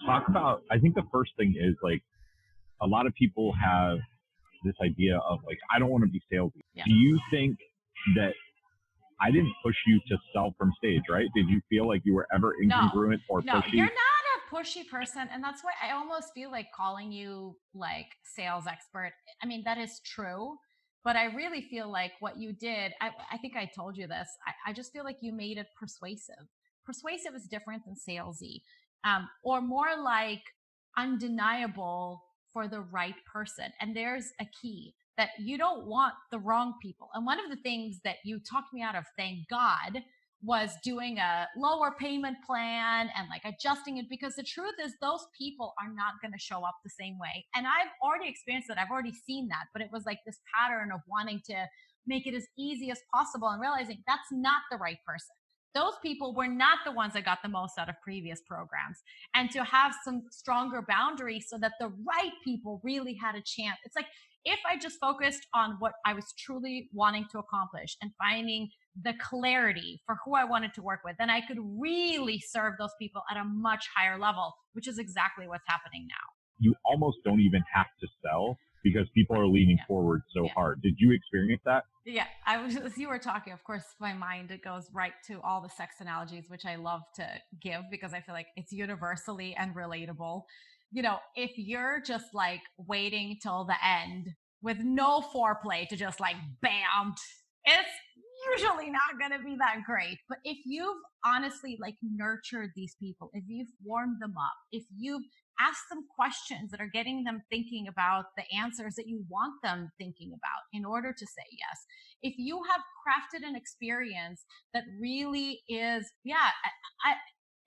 talk about, I think the first thing is like a lot of people have this idea of like, I don't want to be salesy. Yeah. Do you think that I didn't push you to sell from stage, right? Did you feel like you were ever incongruent or No, pushy? you're not a pushy person. And that's why I almost feel like calling you like sales expert. I mean, that is true. But I really feel like what you did, I think I told you this. I just feel like you made it persuasive. Persuasive is different than salesy, or more like undeniable for the right person. And there's a key that you don't want the wrong people. And one of the things that you talked me out of, thank God, was doing a lower payment plan and like adjusting it, because the truth is those people are not going to show up the same way. And I've already experienced it. I've already seen that, but it was like this pattern of wanting to make it as easy as possible and realizing that's not the right person. Those people were not the ones that got the most out of previous programs. And to have some stronger boundaries so that the right people really had a chance. It's like if I just focused on what I was truly wanting to accomplish and finding the clarity for who I wanted to work with, then I could really serve those people at a much higher level, which is exactly what's happening now. You almost don't even have to sell because people are leaning forward so hard. Did you experience that? Yeah, I was, as you were talking, of course, my mind, it goes right to all the sex analogies, which I love to give because I feel like it's universally and relatable. You know, if you're just like waiting till the end with no foreplay to just like bam, it's usually not going to be that great. But if you've honestly like nurtured these people, if you've warmed them up, if you've asked them questions that are getting them thinking about the answers that you want them thinking about in order to say yes, if you have crafted an experience that really is,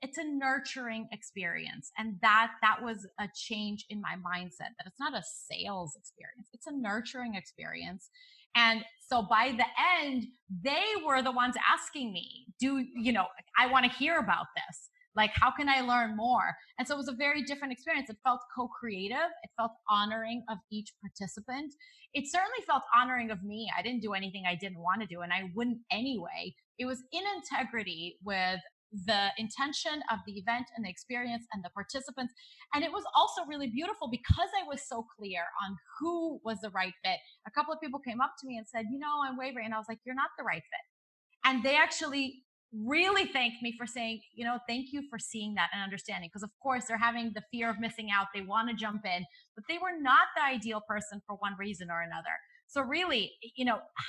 it's a nurturing experience. And that was a change in my mindset, that it's not a sales experience, it's a nurturing experience. And so by the end, they were the ones asking me, I want to hear about this. Like, how can I learn more? And so it was a very different experience. It felt co-creative. It felt honoring of each participant. It certainly felt honoring of me. I didn't do anything I didn't want to do, and I wouldn't anyway. It was in integrity with the intention of the event and the experience and the participants. And it was also really beautiful because I was so clear on who was the right fit. A couple of people came up to me and said, I'm wavering. And I was like, you're not the right fit. And they actually really thanked me for saying, thank you for seeing that and understanding. Because of course they're having the fear of missing out. They want to jump in, but they were not the ideal person for one reason or another. So really,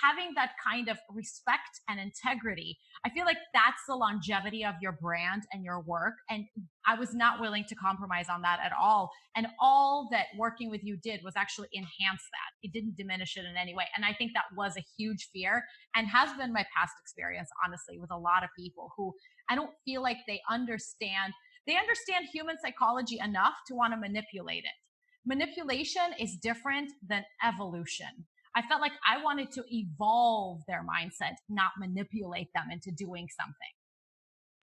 having that kind of respect and integrity, I feel like that's the longevity of your brand and your work. And I was not willing to compromise on that at all. And all that working with you did was actually enhance that. It didn't diminish it in any way. And I think that was a huge fear and has been my past experience, honestly, with a lot of people who I don't feel like they understand human psychology enough to want to manipulate it. Manipulation is different than evolution. I felt like I wanted to evolve their mindset, not manipulate them into doing something.